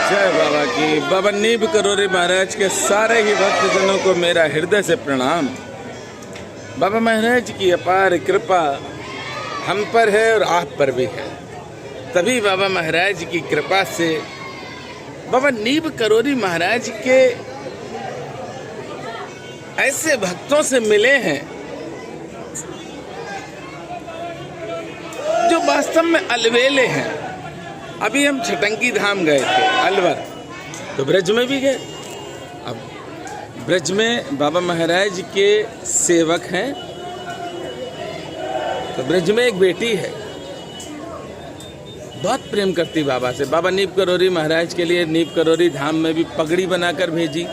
जय बाबा की। बाबा नीब करोरी महाराज के सारे ही भक्तजनों को मेरा हृदय से प्रणाम। बाबा महाराज की अपार कृपा हम पर है और आप पर भी है। तभी बाबा महाराज की कृपा से बाबा नीब करोरी महाराज के ऐसे भक्तों से मिले हैं जो वास्तव में अलवेले हैं। अभी हम छटंकी धाम गए थे अलवर, तो ब्रज में भी गए। अब ब्रज में बाबा महाराज के सेवक हैं, तो ब्रज में एक बेटी है, बहुत प्रेम करती बाबा से। बाबा नीब करोरी महाराज के लिए नीब करोरी धाम में भी पगड़ी बनाकर भेजी।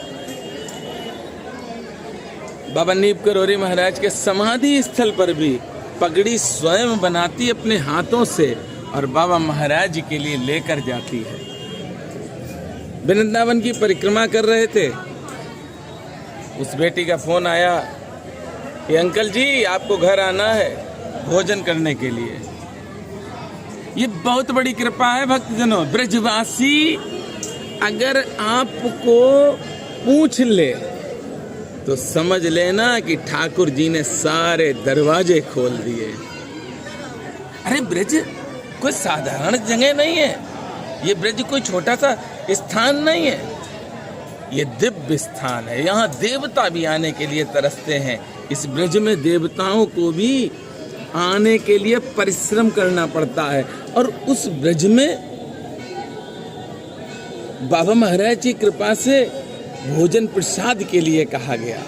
बाबा नीब करोरी महाराज के समाधि स्थल पर भी पगड़ी स्वयं बनाती अपने हाथों से और बाबा महाराज के लिए लेकर जाती है। वृंदावन की परिक्रमा कर रहे थे, उस बेटी का फोन आया कि अंकल जी आपको घर आना है भोजन करने के लिए। ये बहुत बड़ी कृपा है भक्तजनों। ब्रजवासी अगर आपको पूछ ले तो समझ लेना कि ठाकुर जी ने सारे दरवाजे खोल दिए। अरे ब्रज कोई साधारण जगह नहीं है, ये ब्रज कोई छोटा सा स्थान नहीं है, ये दिव्य स्थान है। यहाँ देवता भी आने के लिए तरसते हैं। इस ब्रज में देवताओं को भी आने के लिए परिश्रम करना पड़ता है। और उस ब्रज में बाबा महाराज की कृपा से भोजन प्रसाद के लिए कहा गया।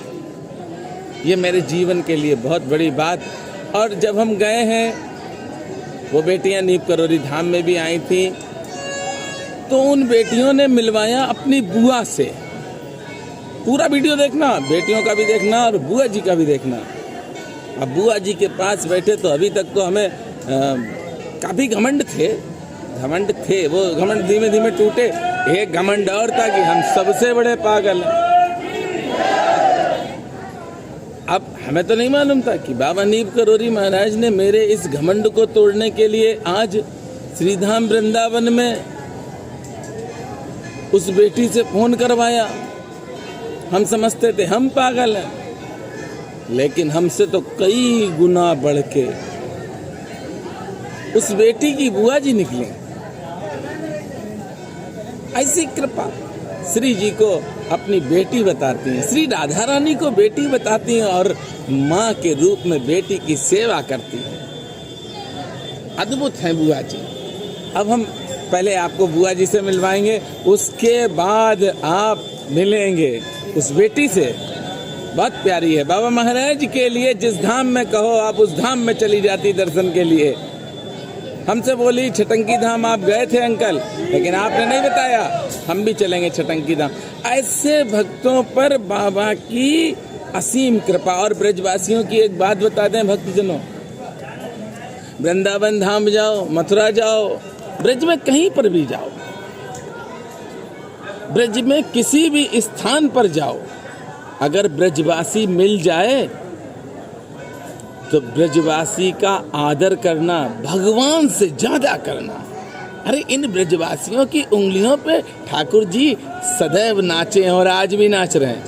ये मेरे जीवन के लिए बहुत बड़ी बात। और जब हम गए हैं, वो बेटियां नीब करोरी धाम में भी आई थी, तो उन बेटियों ने मिलवाया अपनी बुआ से। पूरा वीडियो देखना, बेटियों का भी देखना और बुआ जी का भी देखना। अब बुआ जी के पास बैठे तो अभी तक तो हमें काफी घमंड थे। वो घमंड धीमे धीमे टूटे। एक घमंड और था कि हम सबसे बड़े पागल हैं। अब हमें तो नहीं मालूम था कि बाबा नीब करोरी महाराज ने मेरे इस घमंड को तोड़ने के लिए आज श्रीधाम वृंदावन में उस बेटी से फोन करवाया। हम समझते थे हम पागल हैं, लेकिन हमसे तो कई गुना बढ़ के उस बेटी की बुआ जी निकली। ऐसी कृपा श्री जी को अपनी बेटी बताती हैं, श्री राधा रानी को बेटी बताती हैं और माँ के रूप में बेटी की सेवा करती हैं। अद्भुत हैं बुआ जी। अब हम पहले आपको बुआ जी से मिलवाएंगे, उसके बाद आप मिलेंगे उस बेटी से। बहुत प्यारी है। बाबा महाराज के लिए जिस धाम में कहो आप उस धाम में चली जाती दर्शन के लिए। हमसे बोली छटंकी धाम आप गए थे अंकल, लेकिन आपने नहीं बताया, हम भी चलेंगे छटंकी धाम। ऐसे भक्तों पर बाबा की असीम कृपा। और ब्रजवासियों की एक बात बता दें भक्तजनों, वृंदावन धाम जाओ, मथुरा जाओ, ब्रज में कहीं पर भी जाओ, ब्रज में किसी भी स्थान पर जाओ, अगर ब्रजवासी मिल जाए तो ब्रजवासी का आदर करना भगवान से ज्यादा करना। अरे इन ब्रजवासियों की उंगलियों पे ठाकुर जी सदैव नाचे हैं और आज भी नाच रहे हैं।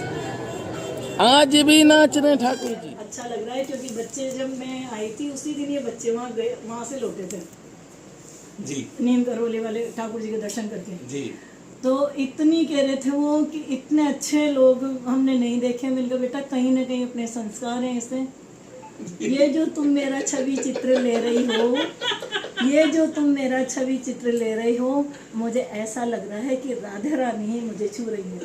आज भी नाच रहे हैं ठाकुर जी। अच्छा लग रहा है क्योंकि बच्चे जब मैं आई थी उसी दिन ये बच्चे वहाँ गए, वहाँ से लौटे थे जी, नीम करोली वाले ठाकुर जी के दर्शन करके जी। तो इतनी कह रहे थे वो कि इतने अच्छे लोग हमने नहीं देखे। मिलकर बेटा कहीं ना कहीं अपने संस्कार हैं इससे। ये जो तुम मेरा छवि चित्र ले रही हो, मुझे ऐसा लग रहा है कि राधा रानी ही मुझे छू रही है।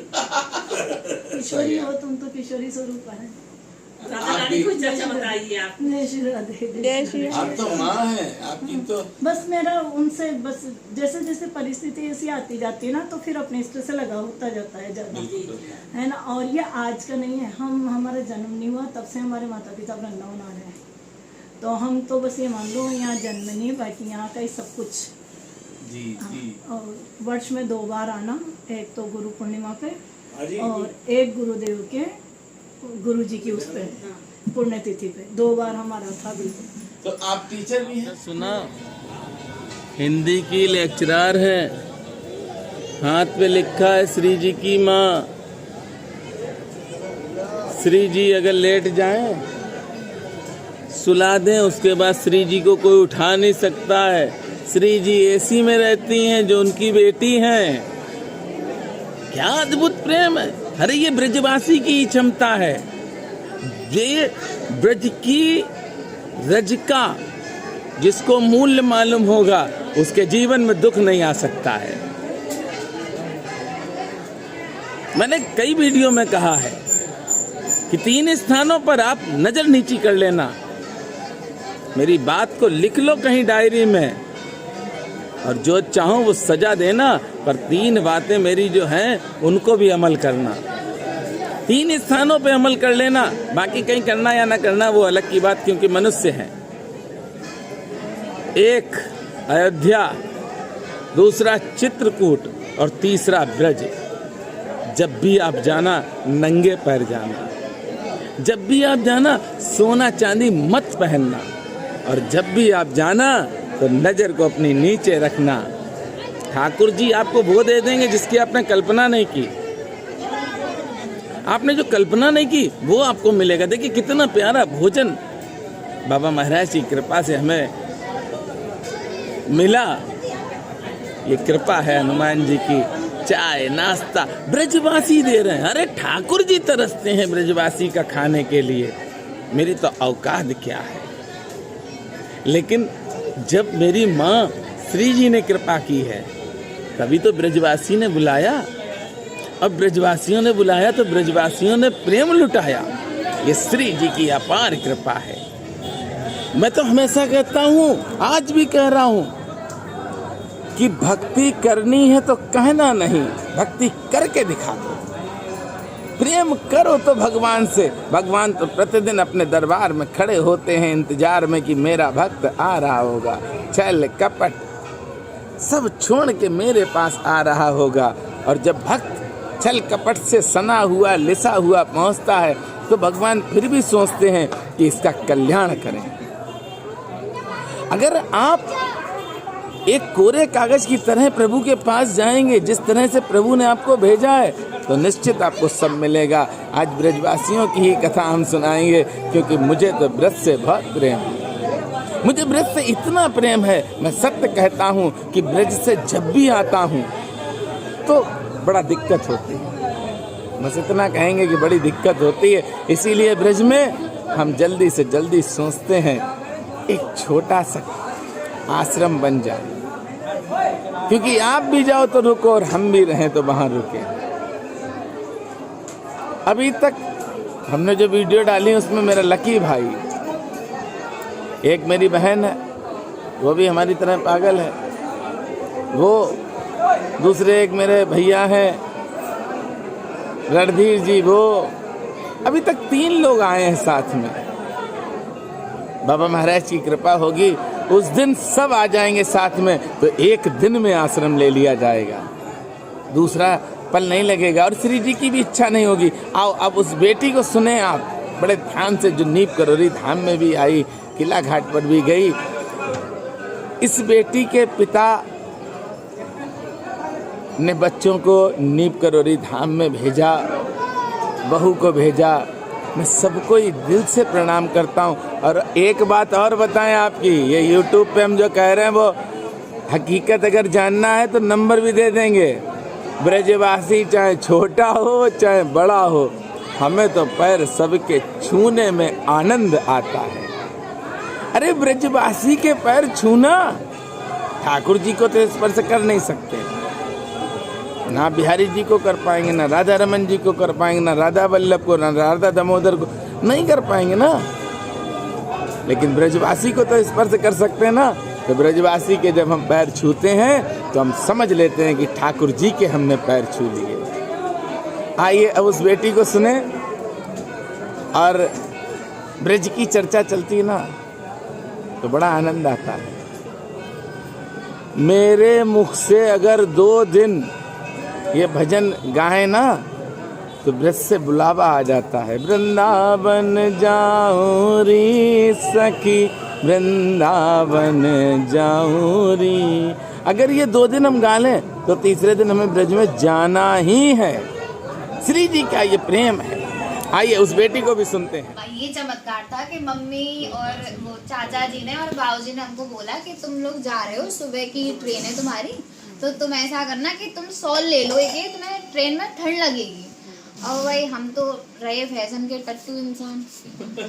किशोरी हो तुम, तो किशोरी स्वरूप है। राधा रानी कुछ चर्चा बताइए आप। आप तो माँ हैं, आपकी तो बस मेरा उनसे बस जैसे जैसे परिस्थिति ऐसी आती जाती है ना, तो फिर अपने इष्ट से लगाव होता जाता है ज्यादा, है ना। और ये आज का नहीं है, हमारा जन्म नहीं हुआ तब से हमारे माता पिता वृंदावन आ रहे हैं, तो हम तो बस ये मान लो यहाँ जन्म नहीं है, बाकी यहाँ का ही सब कुछ जी। और वर्ष में 2 बार आना, एक तो गुरु पूर्णिमा पे और एक गुरुदेव के गुरु जी की उस पे पुण्यतिथि पे 2 बार हमारा था। बिल्कुल। तो आप टीचर भी हैं? सुना, हिंदी की लेक्चरर है, हाथ पे लिखा है श्री जी की माँ। श्री जी अगर लेट जाएं, सुला दें, उसके बाद श्री जी को कोई उठा नहीं सकता है। श्री जी एसी में रहती हैं जो उनकी बेटी हैं। क्या अद्भुत प्रेम है। अरे ये ब्रजवासी की ही क्षमता है। ये ब्रज की रज का जिसको मूल्य मालूम होगा उसके जीवन में दुख नहीं आ सकता है। मैंने कई वीडियो में कहा है कि 3 स्थानों पर आप नजर नीची कर लेना। मेरी बात को लिख लो कहीं डायरी में और जो चाहो वो सजा देना, पर 3 बातें मेरी जो हैं उनको भी अमल करना। 3 स्थानों पे अमल कर लेना, बाकी कहीं करना या ना करना वो अलग की बात, क्योंकि मनुष्य हैं। 1 अयोध्या, दूसरा चित्रकूट और तीसरा ब्रज। जब भी आप जाना नंगे पैर जाना। जब भी आप जाना सोना चांदी मत पहनना। और जब भी आप जाना तो नजर को अपनी नीचे रखना। ठाकुर जी आपको वो दे देंगे जिसकी आपने कल्पना नहीं की। आपने जो कल्पना नहीं की वो आपको मिलेगा। देखिए कितना प्यारा भोजन बाबा महाराज की कृपा से हमें मिला। ये कृपा है हनुमान जी की। चाय नाश्ता ब्रजवासी दे रहे हैं। अरे ठाकुर जी तरसते हैं ब्रजवासी का खाने के लिए। मेरी तो औकात क्या है। लेकिन जब मेरी माँ श्री जी ने कृपा की है तभी तो ब्रजवासी ने बुलाया। अब ब्रजवासियों ने बुलाया तो ब्रजवासियों ने प्रेम लुटाया। ये श्री जी की अपार कृपा है। मैं तो हमेशा कहता हूँ, आज भी कह रहा हूँ कि भक्ति करनी है तो कहना नहीं, भक्ति करके दिखा दो। प्रेम करो तो भगवान से। भगवान तो प्रतिदिन अपने दरबार में खड़े होते हैं इंतजार में कि मेरा भक्त आ रहा होगा। छल कपट सब छोड़ के मेरे पास आ रहा होगा। और जब भक्त छल कपट से सना हुआ लिसा हुआ पहुंचता है तो भगवान फिर भी सोचते हैं कि इसका कल्याण करें। अगर आप एक कोरे कागज की तरह प्रभु के पास जाएंगे, जिस तरह से प्रभु ने आपको भेजा है, तो निश्चित आपको सब मिलेगा। आज ब्रजवासियों की ही कथा हम सुनाएंगे, क्योंकि मुझे तो ब्रज से बहुत प्रेम है। मुझे ब्रज से इतना प्रेम है, मैं सत्य कहता हूँ कि ब्रज से जब भी आता हूँ तो बड़ा दिक्कत होती है। बस इतना कहेंगे कि बड़ी दिक्कत होती है। इसीलिए ब्रज में हम जल्दी से जल्दी सोचते हैं एक छोटा सा आश्रम बन जाए, क्योंकि आप भी जाओ तो रुको और हम भी रहें तो वहां रुके। अभी तक हमने जो वीडियो डाली उसमें मेरा लकी भाई, एक मेरी बहन है वो भी हमारी तरह पागल है, वो दूसरे एक मेरे भैया हैं रणधीर जी, वो अभी तक 3 लोग आए हैं साथ में। बाबा महाराज की कृपा होगी उस दिन सब आ जाएंगे साथ में, तो 1 दिन में आश्रम ले लिया जाएगा, दूसरा पल नहीं लगेगा। और श्री जी की भी इच्छा नहीं होगी। आओ अब उस बेटी को सुने आप बड़े ध्यान से, जो नीप करोरी धाम में भी आई, किला घाट पर भी गई। इस बेटी के पिता ने बच्चों को नीप करोरी धाम में भेजा, बहू को भेजा। मैं सबको ही दिल से प्रणाम करता हूँ। और एक बात और बताएं आपकी, ये YouTube पे हम जो कह रहे हैं वो हकीकत अगर जानना है तो नंबर भी दे देंगे। ब्रजवासी चाहे छोटा हो चाहे बड़ा हो, हमें तो पैर सबके छूने में आनंद आता है। अरे ब्रजवासी के पैर छूना, ठाकुर जी को तो स्पर्श कर नहीं सकते, ना बिहारी जी को कर पाएंगे, ना राधा रमन जी को कर पाएंगे, ना राधा वल्लभ को, ना राधा दामोदर को, नहीं कर पाएंगे ना। लेकिन ब्रजवासी को तो स्पर्श कर सकते हैं ना। तो ब्रजवासी के जब हम पैर छूते हैं तो हम समझ लेते हैं कि ठाकुर जी के हमने पैर छू लिए। आइए अब उस बेटी को सुने। और ब्रज की चर्चा चलती है ना तो बड़ा आनंद आता है। मेरे मुख से अगर 2 दिन ये भजन गाए ना तो ब्रज से बुलावा आ जाता है। वृंदावन जाऊं री सखी, वृंदावन जाऊं री, अगर ये 2 दिन हम गा लें तो तीसरे दिन हमें ब्रज में जाना ही है। श्री जी का ये प्रेम है। आइए उस बेटी को भी सुनते हैं। ये चमत्कार था कि मम्मी और वो चाचा जी ने और बाबूजी ने हमको बोला कि तुम लोग जा रहे हो, सुबह की ट्रेन है तुम्हारी, तो तुम ऐसा करना कि तुम सॉल ले लो, एक तुम्हें ट्रेन में ठंड लगेगी। और भाई हम तो रहे फैशन के टट्टू इंसान,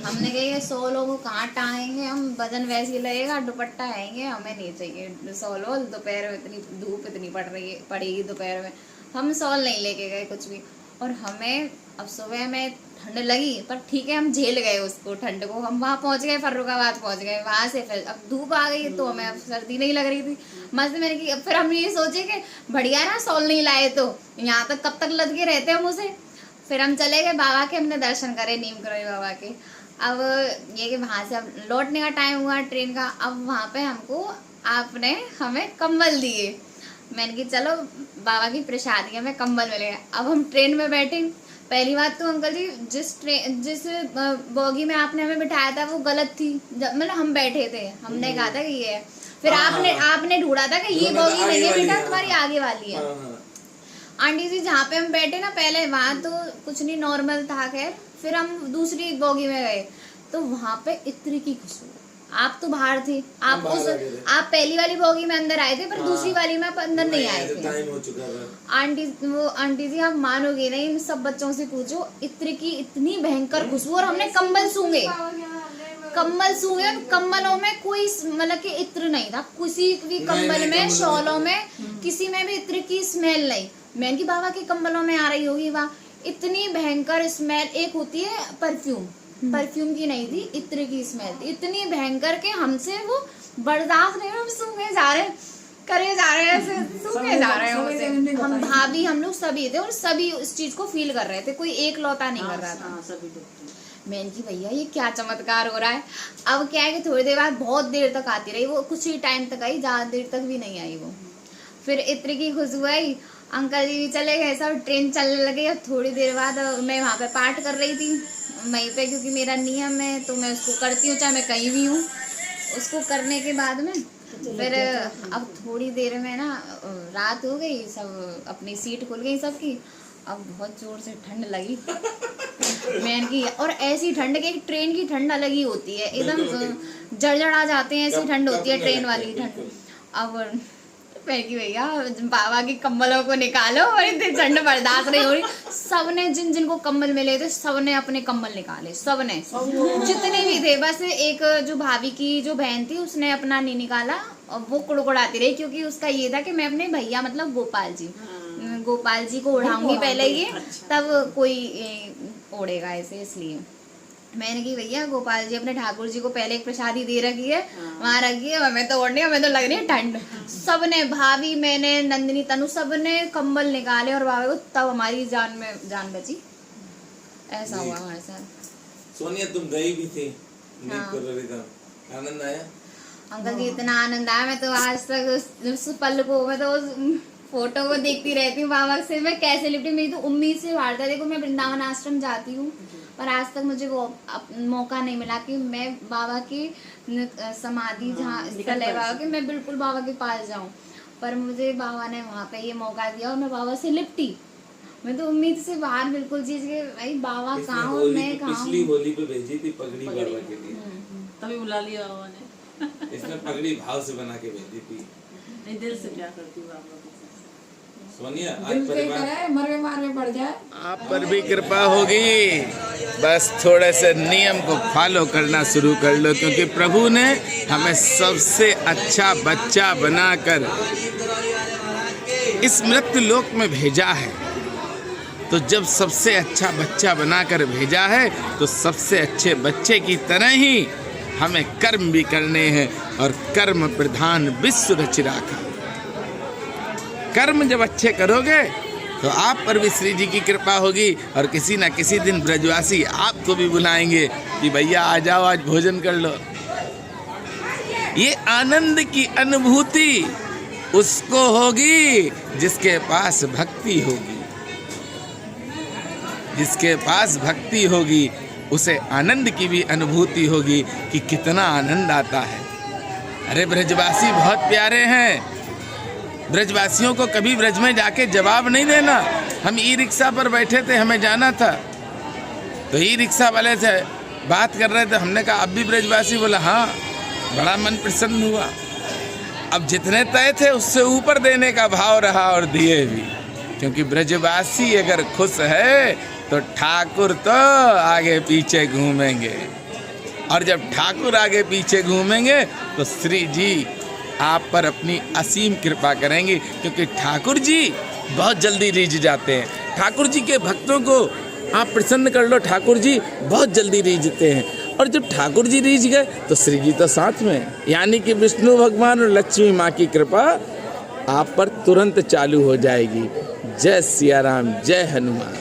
हमने कहा ये 100 लोगों कहाँ टाएंगे हम, वजन वैसे ही लगेगा, दुपट्टा आएंगे, हमें नहीं चाहिए सॉल। दोपहर में इतनी धूप इतनी पड़ेगी दोपहर में, हम सॉल नहीं लेके गए कुछ भी। और हमें अब सुबह में ठंड लगी, पर ठीक है हम झेल गए उसको, ठंड को। हम वहाँ पहुँच गए, फर्रुखाबाद पहुँच गए। वहाँ से फिर अब धूप आ गई तो हमें अब सर्दी नहीं लग रही थी, मस्त मैंने की। फिर हम ये सोचे कि बढ़िया ना सॉल नहीं लाए तो यहाँ तक कब तक लद के रहते हम उसे। फिर हम चले गए बाबा के, हमने दर्शन करे नीम करोई बाबा के। अब ये कि वहाँ से अब लौटने का टाइम हुआ ट्रेन का। अब वहाँ पे हमको आपने हमें कंबल दिए। मैंने कि चलो बाबा की प्रसादी हमें कंबल मिलेगा। अब हम ट्रेन में बैठे। पहली बात तो अंकल जी जिस बोगी में आपने हमें बिठाया था वो गलत थी, मतलब हम बैठे थे, हमने कहा था कि ये है। फिर आपने ढूंढा था कि ये बोगी नहीं है बेटा, तुम्हारी आगे वाली है। आंटी जी जहाँ पे हम बैठे ना पहले, वहाँ तो कुछ नहीं, नॉर्मल था। खैर फिर हम दूसरी बोगी में गए तो वहाँ पे इत्र की खुशबू। आप तो बाहर थे, आप पहली वाली बोगी में अंदर आए थे, पर दूसरी वाली में आप अंदर नहीं आए थे। टाइम हो चुका था। आंटी जी आप मानोगे नहीं, सब बच्चों से पूछो, इत्र की इतनी भयंकर खुशबू। और हमने कंबल सूंघे और कंबलों में कोई मतलब कि इत्र नहीं था, किसी भी कंबल में, शॉलों में, किसी में भी इत्र की स्मेल नहीं। मैंने की बाबा के कंबलों में आ रही होगी, वाह इतनी भयंकर स्मेल। एक होती है परफ्यूम की नहीं थी, इत्र की स्मेल थी, इतनी भयंकर के हमसे वो बर्दाश्त नहीं। हम सूंघे जा रहे, करे जा रहे, ऐसे सूंघे जा रहे हैं। हम भाभी हम लोग सभी थे और सभी इस चीज को फील कर रहे थे, कोई एक लौता नहीं कर रहा था। मैंने की भैया ये क्या चमत्कार हो रहा है। अब क्या है कि थोड़ी देर बाद बहुत देर तक आती रही वो, कुछ ही टाइम तक आई, ज्यादा देर तक भी नहीं आई वो। फिर इत्र की खुशबू आई, अंकल जी चले गए, सब ट्रेन चलने लगे। अब थोड़ी देर बाद मैं वहाँ पे पाठ कर रही थी वहीं पे, क्योंकि मेरा नियम है तो मैं उसको करती हूँ चाहे मैं कहीं भी हूँ। उसको करने के बाद में फिर अब थोड़ी देर में ना रात हो गई, सब अपनी सीट खुल गई सबकी। अब बहुत जोर से ठंड लगी मैंने की, और ऐसी ठंड के ट्रेन की ठंड अलग ही होती है, एकदम जड़जड़ आ जाते हैं, ऐसी ठंड होती है ट्रेन वाली ठंड। अब की भैया बाबा के कंबलों को निकालो, और इतनी ठंड बर्दाश्त नहीं हो रही। सबने जिनको कंबल मिले थे सबने अपने कंबल निकाले, सबने जितने भी थे। बस एक जो भाभी की जो बहन थी उसने अपना नहीं निकाला, और वो कुड़कुड़ाती रही, क्योंकि उसका ये था कि मैं अपने भैया मतलब गोपाल जी को उड़ाऊंगी पहले ये, तब कोई ओढ़ेगा ऐसे। इसलिए मैंने की भैया गोपाल जी अपने ठाकुर जी को पहले एक प्रसादी दे रखी है, वहाँ रखी है, हमें तो ओढ़नी, हमें तो लग रही है ठंड। सबने, भाभी, मैंने, नंदिनी, तनु, सबने कंबल निकाले और बाबा को, तब हमारी जान बची। ऐसा हुआ हमारे साथ। सोनिया तुम गई भी थी, हाँ। आनंद आया अंकल जी इतना आनंद आया, मैं तो आज तक उस पल को, मैं तो उस फोटो को देखती रहती हूँ बाबा से, मैं कैसे लिपटी। मेरी तो उम्मीद से बाहर था। देखो मैं वृंदावन आश्रम जाती हूँ, पर आज तक मुझे वो मौका नहीं मिला कि मैं बाबा की समाधि जहाँ स्थल है बाबा के, मैं बिल्कुल बाबा के पास जाऊँ। पर मुझे बाबा ने वहाँ पे ये मौका दिया और मैं बाबा से लिपटी। मैं तो उम्मीद से बाहर बिल्कुल चीज के, भाई बाबा कहाँ हूँ, मैं कहाँ हूँ। पिछली होली पे भेजी थी पगड़ी बाबा के लिए, तभी बुला लिया बाबा ने। इसमें पगड़ी भाव से बना के भेजी थी। नहीं दिल से प्यार करती हूँ बाबा को। सोनिया आज परिवार मरवे पड़ जाए, आप पर भी कृपा होगी, बस थोड़े से नियम को फॉलो करना शुरू कर लो, क्योंकि प्रभु ने हमें सबसे अच्छा बच्चा बनाकर इस मृत्यु लोक में भेजा है। तो जब सबसे अच्छा बच्चा बनाकर भेजा है तो सबसे अच्छे बच्चे की तरह ही हमें कर्म भी करने हैं, और कर्म प्रधान विश्व रच राखा। कर्म जब अच्छे करोगे तो आप पर भी श्री जी की कृपा होगी, और किसी ना किसी दिन ब्रजवासी आपको भी बुलाएंगे कि भैया आ जाओ, आज भोजन कर लो। ये आनंद की अनुभूति उसको होगी जिसके पास भक्ति होगी। जिसके पास भक्ति होगी उसे आनंद की भी अनुभूति होगी कि कितना आनंद आता है। अरे ब्रजवासी बहुत प्यारे हैं, ब्रजवासियों को कभी ब्रज में जाके जवाब नहीं देना। हम ई रिक्शा पर बैठे थे, हमें जाना था, तो ई रिक्शा वाले से बात कर रहे थे, हमने कहा अब भी ब्रजवासी? बोला हाँ। बड़ा मन प्रसन्न हुआ। अब जितने तय थे उससे ऊपर देने का भाव रहा और दिए भी, क्योंकि ब्रजवासी अगर खुश है तो ठाकुर तो आगे पीछे घूमेंगे, और जब ठाकुर आगे पीछे घूमेंगे तो श्री जी आप पर अपनी असीम कृपा करेंगे, क्योंकि ठाकुर जी बहुत जल्दी रीझ जाते हैं। ठाकुर जी के भक्तों को आप प्रसन्न कर लो, ठाकुर जी बहुत जल्दी रीझते हैं, और जब ठाकुर जी रीझ गए तो श्री जी तो साथ में, यानी कि विष्णु भगवान और लक्ष्मी माँ की कृपा आप पर तुरंत चालू हो जाएगी। जय सिया राम, जय हनुमान।